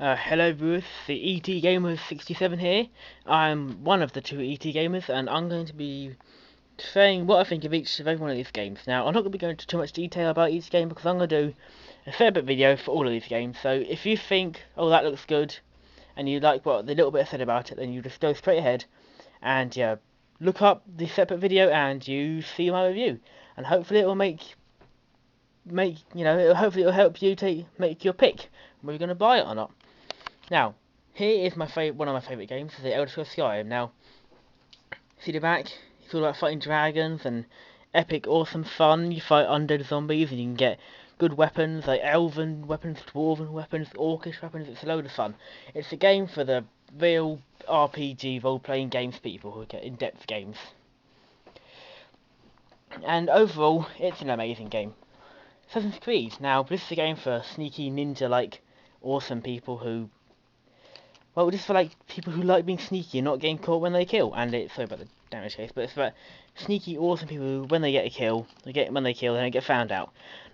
Hello viewers, the ET Gamer 67 here. I'm one of the two ET Gamers and I'm going to be saying what I think of each of every one of these games. Now, I'm not going to be going into too much detail about each game because I'm going to do a separate video for all of these games. So if you think, oh that looks good, and you like what the little bit I said about it, then you just go straight ahead and look up the separate video and you see my review. And hopefully it will hopefully it'll help you make your pick whether you're going to buy it or not. Now, here is one of my favourite games, the Elder Scrolls Skyrim. Now, see the back? It's all about fighting dragons and epic, awesome fun. You fight undead zombies and you can get good weapons, like elven weapons, dwarven weapons, orcish weapons. It's a load of fun. It's a game for the real RPG role-playing games people who get in-depth games. And overall, it's an amazing game. Assassin's Creed. Now, this is a game for sneaky ninja-like awesome people who... Well, just for like people who like being sneaky and not getting caught when they kill. And it's sorry about the damage case, but it's about sneaky, awesome people who, when they get a kill, when they kill, they don't get found out.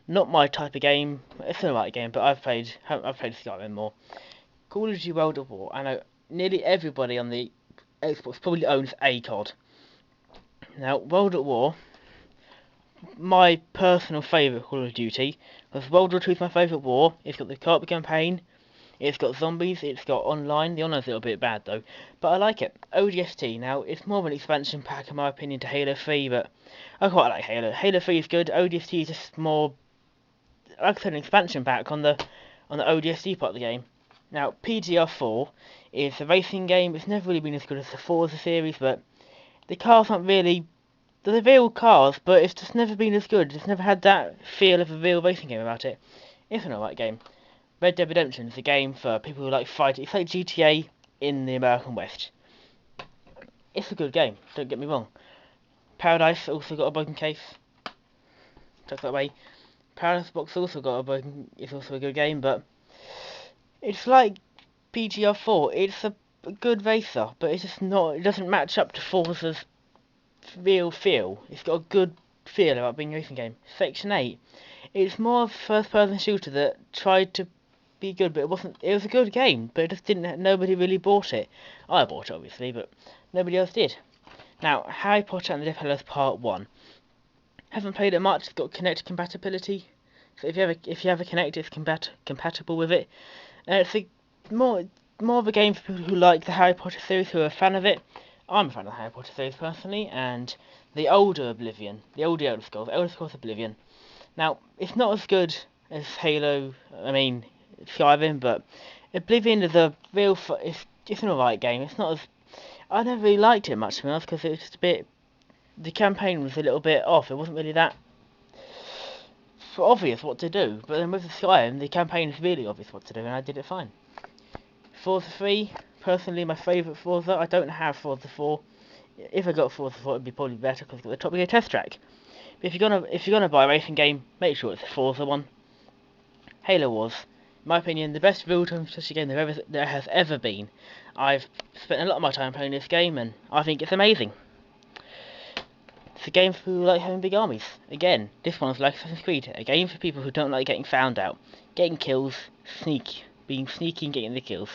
Not my type of game. It's not a game, but I've played Skyrim more. Call of Duty World at War. I know nearly everybody on the Xbox probably owns a COD. Now, World at War, my personal favourite Call of Duty, because World War II is my favourite war. It's got the co-op campaign. It's got zombies, it's got online. The online's a little bit bad though, but I like it. ODST, now, it's more of an expansion pack in my opinion to Halo 3, but I quite like Halo. Halo 3 is good, ODST is just more, like I said, an expansion pack on the ODST part of the game. Now, PGR4 is a racing game. It's never really been as good as the Forza series, but the cars aren't really... They're real cars, but it's just never been as good. It's never had that feel of a real racing game about it. It's an alright game. Red Dead Redemption is a game for people who like fighting. It's like GTA in the American West. It's a good game, don't get me wrong. Paradise also got a broken case. Just that way. Paradise Box also got a broken... It's also a good game, but... It's like PGR4. It's a good racer, but it's just not... It doesn't match up to Forza's real feel. It's got a good feel about being a racing game. Section 8. It's more of a first-person shooter that tried to be good, but it wasn't. It was a good game, but it just didn't. Nobody really bought it. I bought it obviously, but nobody else did. Now, Harry Potter and the Death Hallows Part 1. Haven't played it much. It's got Kinect compatibility, so if you have a Kinect, it's compatible with it. It's a more of a game for people who like the Harry Potter series, who are a fan of it. I'm a fan of the Harry Potter series personally, and the older Oblivion, the older Elder Scrolls Oblivion. Now, it's not as good as Halo. Skyrim, but Oblivion is a real... It's an alright game. It's not as... I never really liked it much, to be honest, because it was just a bit... The campaign was a little bit off. It wasn't really that obvious what to do. But then with the Skyrim, the campaign is really obvious what to do, and I did it fine. Forza 3, personally my favourite Forza. I don't have Forza 4. If I got Forza 4, it would be probably better because it's got the Top Gear test track. But if you're gonna buy a racing game, make sure it's a Forza one. Halo Wars. In my opinion, the best real-time strategy game there has ever been. I've spent a lot of my time playing this game, and I think it's amazing. It's a game for people who like having big armies. Again, this one's like Assassin's Creed, a game for people who don't like getting found out, getting kills, being sneaky and getting the kills.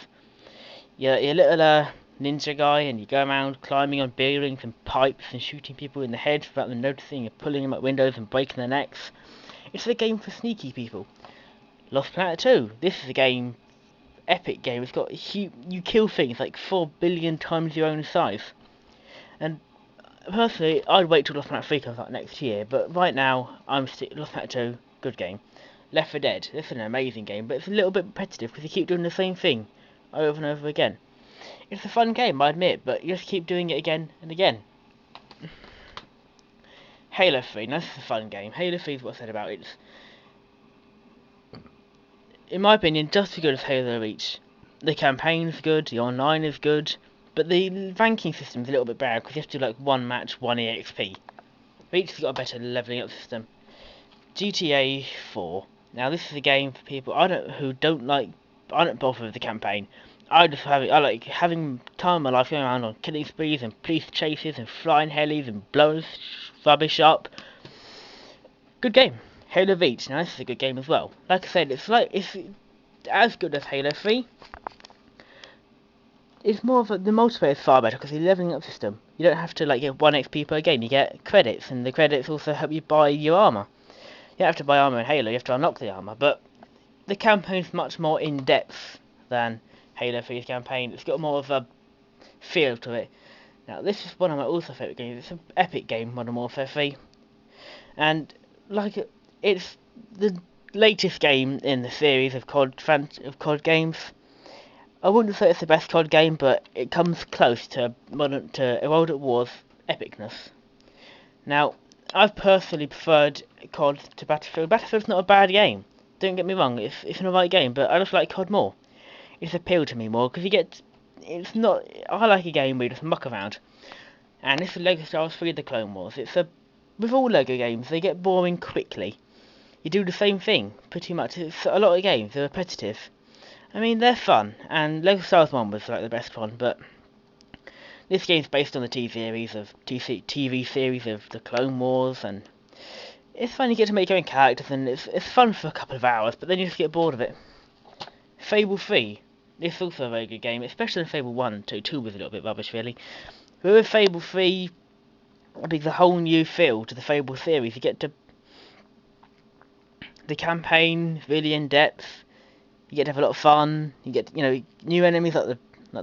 You're a little ninja guy, and you go around climbing on buildings and pipes and shooting people in the head without them noticing, and pulling them out windows and breaking their necks. It's a game for sneaky people. Lost Planet 2. This is a game, epic game. It's got you kill things like 4 billion times your own size. And personally, I'd wait till Lost Planet 3 comes out next year. But right now, Lost Planet 2, good game. Left 4 Dead. This is an amazing game, but it's a little bit repetitive because you keep doing the same thing over and over again. It's a fun game, I admit, but you just keep doing it again and again. Halo 3. Now, this is a fun game. Halo 3 is what I said about it. It's, in my opinion, just as good as Halo Reach. The campaign's good, the online is good, but the ranking system's a little bit bad because you have to do like one match, 1 EXP. Reach has got a better leveling up system. GTA 4. Now this is a game for people I don't bother with the campaign. I like having time in my life going around on killing sprees and police chases and flying helis and blowing rubbish up. Good game. Halo Reach. Now this is a good game as well. Like I said, it's as good as Halo 3. it's more of the multiplayer is far better because the leveling up system. You don't have to like get 1 XP per game. You get credits, and the credits also help you buy your armor. You don't have to buy armor in Halo. You have to unlock the armor, but the campaign's much more in depth than Halo 3's campaign. It's got more of a feel to it. Now, this is one of my also favourite games. It's an epic game, Modern Warfare 3. And, like, it's the latest game in the series of COD games. I wouldn't say it's the best COD game, but it comes close to World at War's epicness. Now, I've personally preferred COD to Battlefield. Battlefield's not a bad game. Don't get me wrong, it's an alright game, but I just like COD more. It's appealed to me more, because I like a game where you just muck around. And this is LEGO Star Wars 3 The Clone Wars. With all LEGO games, they get boring quickly. You do the same thing, pretty much. It's a lot of games, they're repetitive. I mean, they're fun, and LEGO Star Wars 1 was like the best one, but this game's based on the TV series of The Clone Wars, and it's fun. You get to make your own characters, and it's fun for a couple of hours, but then you just get bored of it. Fable 3, it's also a very good game, especially in Fable 1 and 2. 2 was a little bit rubbish, really. But with Fable 3, it brings a whole new feel to the Fable series. You get to the campaign really in depth. You get to have a lot of fun. You get new enemies like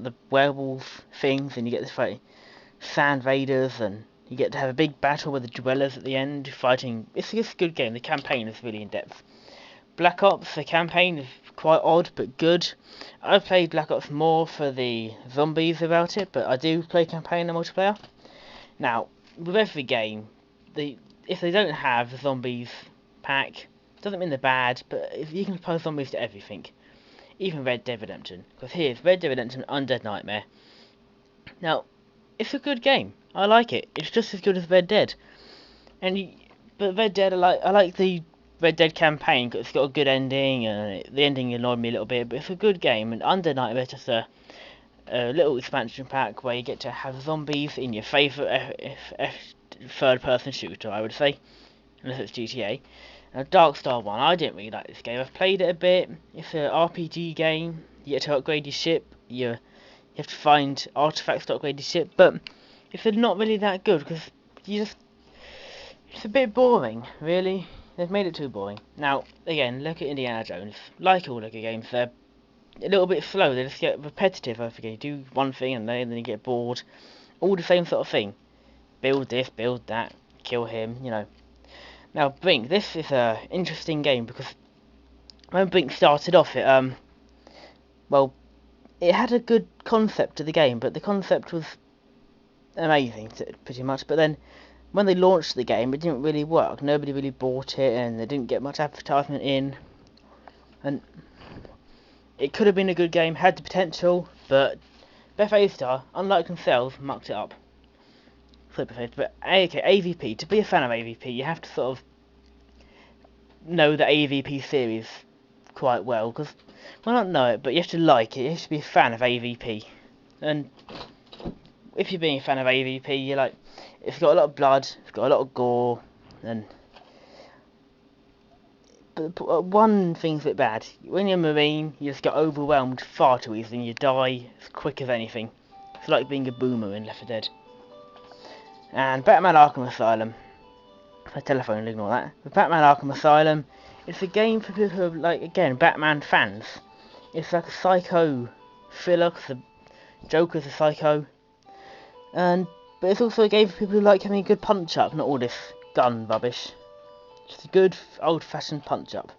the werewolf things, and you get to fight Sand Raiders, and you get to have a big battle with the Dwellers at the end, fighting. It's a good game. The campaign is really in depth. Black Ops, the campaign is quite odd but good. I've played Black Ops more for the zombies about it, but I do play campaign and multiplayer. Now, with every game, if they don't have the zombies pack, doesn't mean they're bad, but if you can apply zombies to everything. Even Red Dead Redemption, because here's Red Dead Redemption Undead Nightmare. Now, it's a good game. I like it. It's just as good as Red Dead. But Red Dead, I like the Red Dead campaign because it's got a good ending, and the ending annoyed me a little bit. But it's a good game, and Undead Nightmare is just a little expansion pack where you get to have zombies in your favourite third-person shooter, I would say, unless it's GTA. Now, Darkstar 1, I didn't really like this game. I've played it a bit. It's an RPG game. You get to upgrade your ship. You have to find artifacts to upgrade your ship, but it's not really that good because it's a bit boring, really. They've made it too boring. Now, again, look at Indiana Jones. Like all LEGO games, they're a little bit slow. They just get repetitive. I forget. You do one thing and then you get bored. All the same sort of thing. Build this, build that, kill him. Now, Brink, this is an interesting game because when Brink started off, it had a good concept to the game, but the concept was amazing, pretty much. But then, when they launched the game, it didn't really work. Nobody really bought it, and they didn't get much advertisement in. And it could have been a good game, had the potential, but Bethesda, unlike themselves, mucked it up. But AVP, to be a fan of AVP, you have to sort of know the AVP series quite well, because, well, not know it, but you have to like it, you have to be a fan of AVP. And if you're being a fan of AVP, you're like, it's got a lot of blood, it's got a lot of gore, and but one thing's a bit bad. When you're a Marine, you just get overwhelmed far too easily, and you die as quick as anything. It's like being a boomer in Left 4 Dead. And Batman Arkham Asylum. My telephone, ignore that. But Batman Arkham Asylum, it's a game for people who are, like, again, Batman fans. It's like a psycho thriller, because the Joker's a psycho. But it's also a game for people who like having a good punch-up, not all this gun rubbish. Just a good, old-fashioned punch-up.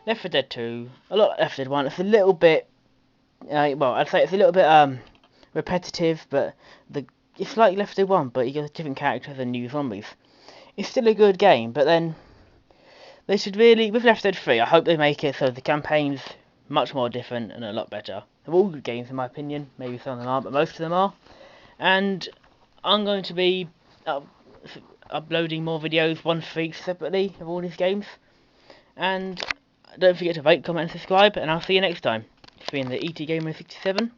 Left 4 Dead 2, a lot like Left 4 Dead 1, it's a little bit, I'd say it's a little bit, repetitive, but it's like Left 4 Dead 1, but you get different characters and new zombies. It's still a good game, but then they should really, with Left 4 Dead 3, I hope they make it so the campaign's much more different and a lot better. They're all good games in my opinion, maybe some of them aren't, but most of them are. And I'm going to be uploading more videos once a week separately of all these games. And don't forget to rate, comment and subscribe, and I'll see you next time. It's been the ET Gamer 67.